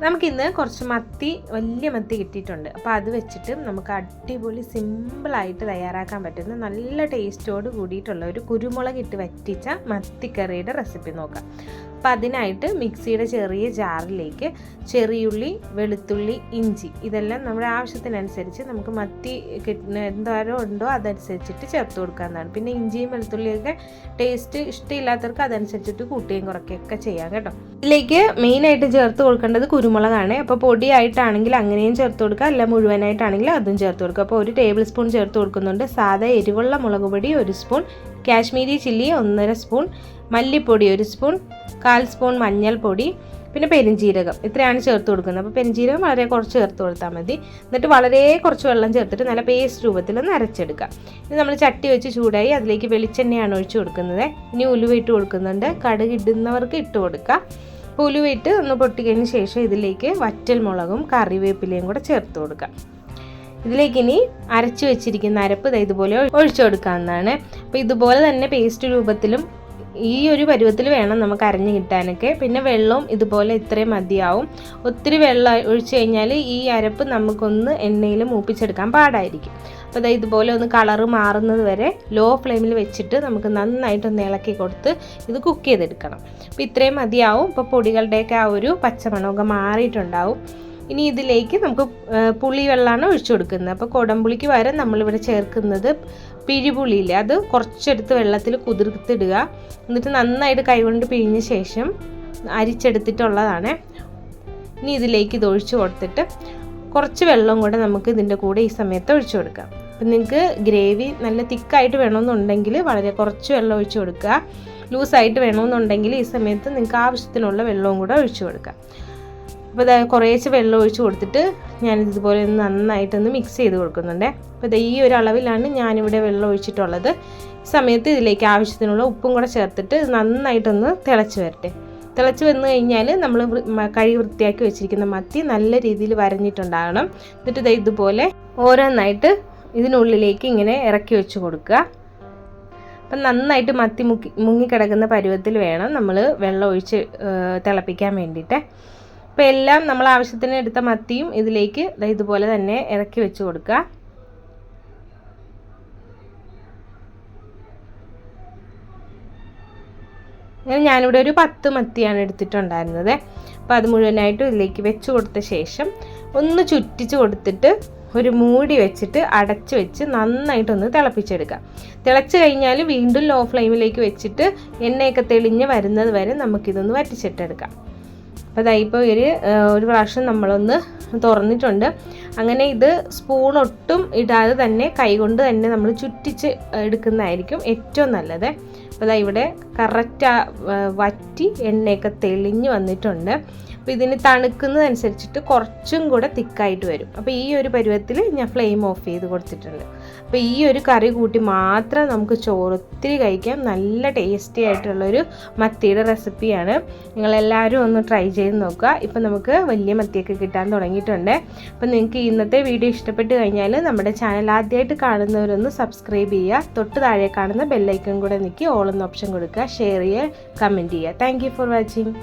നമുക്കിന്ന് കുറച്ച് മത്തി, വലിയ മത്തി കിട്ടിയിട്ടുണ്ട്. അപ്പോൾ അത് വെച്ചിട്ട് നമുക്ക് അടിപൊളി സിമ്പിളായിട്ട് തയ്യാറാക്കാൻ പറ്റുന്ന നല്ല ടേസ്റ്റോട് കൂടിയിട്ടുള്ള ഒരു കുരുമുളക് ഇട്ട് വറ്റിച്ച മത്തിക്കറിയുടെ റെസിപ്പി നോക്കാം. അപ്പോൾ അതിനായിട്ട് മിക്സിയുടെ ചെറിയ ജാറിലേക്ക് ചെറിയുള്ളി, വെളുത്തുള്ളി, ഇഞ്ചി ഇതെല്ലാം നമ്മുടെ ആവശ്യത്തിനനുസരിച്ച് നമുക്ക് മത്തി എന്തോരം ഉണ്ടോ അതനുസരിച്ചിട്ട് ചേർത്ത് കൊടുക്കാവുന്നതാണ്. പിന്നെ ഇഞ്ചിയും വെളുത്തുള്ളിയൊക്കെ ടേസ്റ്റ് ഇഷ്ടമില്ലാത്തവർക്ക് അതനുസരിച്ചിട്ട് കൂട്ടുകയും കുറയ്ക്കുകയൊക്കെ ചെയ്യാം കേട്ടോ. ഇതിലേക്ക് മെയിനായിട്ട് ചേർത്ത് കൊടുക്കേണ്ടത് കുരുമുളകാണ്. അപ്പോൾ പൊടിയായിട്ടാണെങ്കിൽ അങ്ങനെയും ചേർത്ത് കൊടുക്കുക, അല്ല മുഴുവനായിട്ടാണെങ്കിൽ അതും ചേർത്ത് കൊടുക്കുക. അപ്പോൾ 1 ടേബിൾ സ്പൂൺ ചേർത്ത് കൊടുക്കുന്നുണ്ട്. സാധാ എരിവുള്ള മുളക് പൊടി 1 സ്പൂൺ, കാശ്മീരി ചില്ലി 1.5 സ്പൂൺ, മല്ലിപ്പൊടി 1 സ്പൂൺ, 1/4 സ്പൂൺ മഞ്ഞൾപ്പൊടി, പിന്നെ പെരിഞ്ജീരകം ഇത്രയാണ് ചേർത്ത് കൊടുക്കുന്നത്. അപ്പോൾ പെരിഞ്ജീരകം വളരെ കുറച്ച് ചേർത്ത് കൊടുത്താൽ മതി. എന്നിട്ട് വളരെ കുറച്ച് വെള്ളം ചേർത്തിട്ട് നല്ല പേസ്റ്റ് രൂപത്തിൽ ഒന്ന് അരച്ചെടുക്കുക. ഇനി നമ്മൾ ചട്ടി വെച്ച് ചൂടായി അതിലേക്ക് വെളിച്ചെണ്ണയാണ് ഒഴിച്ചു കൊടുക്കുന്നത്. ഇനി ഉലുവ ഇട്ട് കൊടുക്കുന്നുണ്ട്. കടുക് ഇടുന്നവർക്ക് ഇട്ട് കൊടുക്കുക. അപ്പോൾ ഉലുവ ഇട്ട് ഒന്ന് പൊട്ടിക്കഴിഞ്ഞ ശേഷം ഇതിലേക്ക് വറ്റൽ മുളകും കറിവേപ്പിലയും കൂടെ ചേർത്ത് കൊടുക്കുക. ഇതിലേക്ക് ഇനി അരച്ചു വെച്ചിരിക്കുന്ന അരപ്പ് ഇതുപോലെ ഒഴിച്ചു കൊടുക്കാവുന്നതാണ്. അപ്പോൾ ഇതുപോലെ തന്നെ പേസ്റ്റ് രൂപത്തിലും ഈ ഒരു പരുവത്തിൽ വേണം നമുക്ക് അരഞ്ഞു കിട്ടാനൊക്കെ. പിന്നെ വെള്ളവും ഇതുപോലെ ഇത്രയും മതിയാവും. ഒത്തിരി വെള്ളം ഒഴിച്ചു കഴിഞ്ഞാൽ ഈ അരപ്പ് നമുക്കൊന്ന് എണ്ണയിൽ മൂപ്പിച്ചെടുക്കാൻ പാടായിരിക്കും. അപ്പോൾ ഇതുപോലെ ഒന്ന് കളറ് മാറുന്നത് വരെ ലോ ഫ്ലെയിമിൽ വെച്ചിട്ട് നമുക്ക് നന്നായിട്ടൊന്ന് ഇളക്കി കൊടുത്ത് ഇത് കുക്ക് ചെയ്തെടുക്കണം. അപ്പോൾ ഇത്രയും മതിയാവും. ഇപ്പോൾ പൊടികളുടെയൊക്കെ ആ ഒരു പച്ചമണമൊക്കെ മാറിയിട്ടുണ്ടാവും. ഇനി ഇതിലേക്ക് നമുക്ക് പുളി വെള്ളമാണ് ഒഴിച്ചു കൊടുക്കുന്നത്. അപ്പോൾ കുടംപുളിക്ക് പകരം നമ്മളിവിടെ ചേർക്കുന്നത് പിഴിപുളിയില്ലേ, അത് കുറച്ചെടുത്ത് വെള്ളത്തിൽ കുതിർത്തിടുക. എന്നിട്ട് നന്നായിട്ട് കൈകൊണ്ട് പിഴിഞ്ഞ ശേഷം അരിച്ചെടുത്തിട്ടുള്ളതാണ്. ഇനി ഇതിലേക്ക് ഇത് ഒഴിച്ചു കൊടുത്തിട്ട് കുറച്ച് വെള്ളം കൂടെ നമുക്ക് ഇതിൻ്റെ കൂടെ ഈ സമയത്ത് ഒഴിച്ചു കൊടുക്കാം. അപ്പം നിങ്ങൾക്ക് ഗ്രേവി നല്ല തിക്കായിട്ട് വേണമെന്നുണ്ടെങ്കിൽ വളരെ കുറച്ച് വെള്ളം ഒഴിച്ചു കൊടുക്കുക. ലൂസായിട്ട് വേണമെന്നുണ്ടെങ്കിൽ ഈ സമയത്ത് നിങ്ങൾക്ക് ആവശ്യത്തിനുള്ള വെള്ളവും കൂടെ ഒഴിച്ചു കൊടുക്കാം. അപ്പോൾ കുറേശ്ശെ വെള്ളം ഒഴിച്ച് കൊടുത്തിട്ട് ഞാനിതുപോലെ ഒന്ന് നന്നായിട്ടൊന്ന് മിക്സ് ചെയ്ത് കൊടുക്കുന്നുണ്ട്. അപ്പോൾ ഈ ഒരു അളവിലാണ് ഞാനിവിടെ വെള്ളം ഒഴിച്ചിട്ടുള്ളത്. ഈ സമയത്ത് ഇതിലേക്ക് ആവശ്യത്തിനുള്ള ഉപ്പും കൂടെ ചേർത്തിട്ട് നന്നായിട്ടൊന്ന് തിളച്ച് വരട്ടെ. തിളച്ച് വന്നു കഴിഞ്ഞാൽ നമ്മൾ കഴുകി വൃത്തിയാക്കി വെച്ചിരിക്കുന്ന മത്തി നല്ല രീതിയിൽ വരഞ്ഞിട്ടുണ്ടാകണം. എന്നിട്ട് ഇതുപോലെ ഓരോന്നായിട്ട് ഇതിനുള്ളിലേക്ക് ഇങ്ങനെ ഇറക്കി വെച്ച് കൊടുക്കുക. അപ്പം നന്നായിട്ട് മത്തി മുങ്ങിക്കിടക്കുന്ന പരുവത്തിൽ വേണം നമ്മൾ വെള്ളം ഒഴിച്ച് തിളപ്പിക്കാൻ വേണ്ടിയിട്ട്. അപ്പോൾ എല്ലാം നമ്മൾ ആവശ്യത്തിന് എടുത്ത മത്തിയും ഇതിലേക്ക് ഇതുപോലെ തന്നെ ഇറക്കി വെച്ച് കൊടുക്കുക. അങ്ങനെ ഞാനിവിടെ ഒരു 10 മത്തിയാണ് എടുത്തിട്ടുണ്ടായിരുന്നത്. അപ്പോൾ അത് മുഴുവനായിട്ടും ഇതിലേക്ക് വെച്ച് കൊടുത്ത ശേഷം ഒന്ന് ചുറ്റിച്ച് കൊടുത്തിട്ട് ഒരു മൂടി വെച്ചിട്ട് അടച്ച് വെച്ച് നന്നായിട്ടൊന്ന് തിളപ്പിച്ചെടുക്കാം. തിളച്ച് കഴിഞ്ഞാൽ വീണ്ടും ലോ ഫ്ലെയിമിലേക്ക് വെച്ചിട്ട് എണ്ണയൊക്കെ തെളിഞ്ഞ് വരുന്നത് വരെ നമുക്കിതൊന്ന് വറ്റിച്ചിട്ടെടുക്കാം. അപ്പോൾ ഇപ്പോൾ ഒരു പ്രാവശ്യം നമ്മളൊന്ന് തുറന്നിട്ടുണ്ട്. അങ്ങനെ ഇത് സ്പൂൺ ഒട്ടും ഇടാതെ തന്നെ കൈകൊണ്ട് തന്നെ നമ്മൾ ചുറ്റിച്ച് എടുക്കുന്നതായിരിക്കും ഏറ്റവും നല്ലത്. അപ്പോൾ ഇവിടെ കറക്റ്റ് വറ്റി എണ്ണയൊക്കെ തെളിഞ്ഞ് വന്നിട്ടുണ്ട്. അപ്പോൾ ഇതിന് തണുക്കുന്നതനുസരിച്ചിട്ട് കുറച്ചും കൂടെ തിക്കായിട്ട് വരും. അപ്പോൾ ഈ ഒരു പരുവത്തിൽ ഞാൻ ഫ്ലെയിം ഓഫ് ചെയ്ത് കൊടുത്തിട്ടുണ്ട്. അപ്പോൾ ഈ ഒരു കറി കൂട്ടി മാത്രം നമുക്ക് ചോറ് ഒത്തിരി കഴിക്കാം. നല്ല ടേസ്റ്റി ആയിട്ടുള്ളൊരു മത്തിയുടെ റെസിപ്പിയാണ്. നിങ്ങളെല്ലാവരും ഒന്ന് ട്രൈ ചെയ്ത് നോക്കുക. ഇപ്പോൾ നമുക്ക് വലിയ മത്തിയൊക്കെ കിട്ടാൻ തുടങ്ങിയിട്ടുണ്ട്. അപ്പോൾ നിങ്ങൾക്ക് ഇന്നത്തെ വീഡിയോ ഇഷ്ടപ്പെട്ട് കഴിഞ്ഞാൽ നമ്മുടെ ചാനൽ ആദ്യമായിട്ട് കാണുന്നവരൊന്ന് സബ്സ്ക്രൈബ് ചെയ്യുക. തൊട്ട് താഴെ കാണുന്ന ബെല്ലൈക്കൺ കൂടെ നിൽക്കി ഓൾ എന്ന ഓപ്ഷൻ കൊടുക്കുക. ഷെയർ ചെയ്യുക, കമൻറ്റ് ചെയ്യുക. Thank you for watching.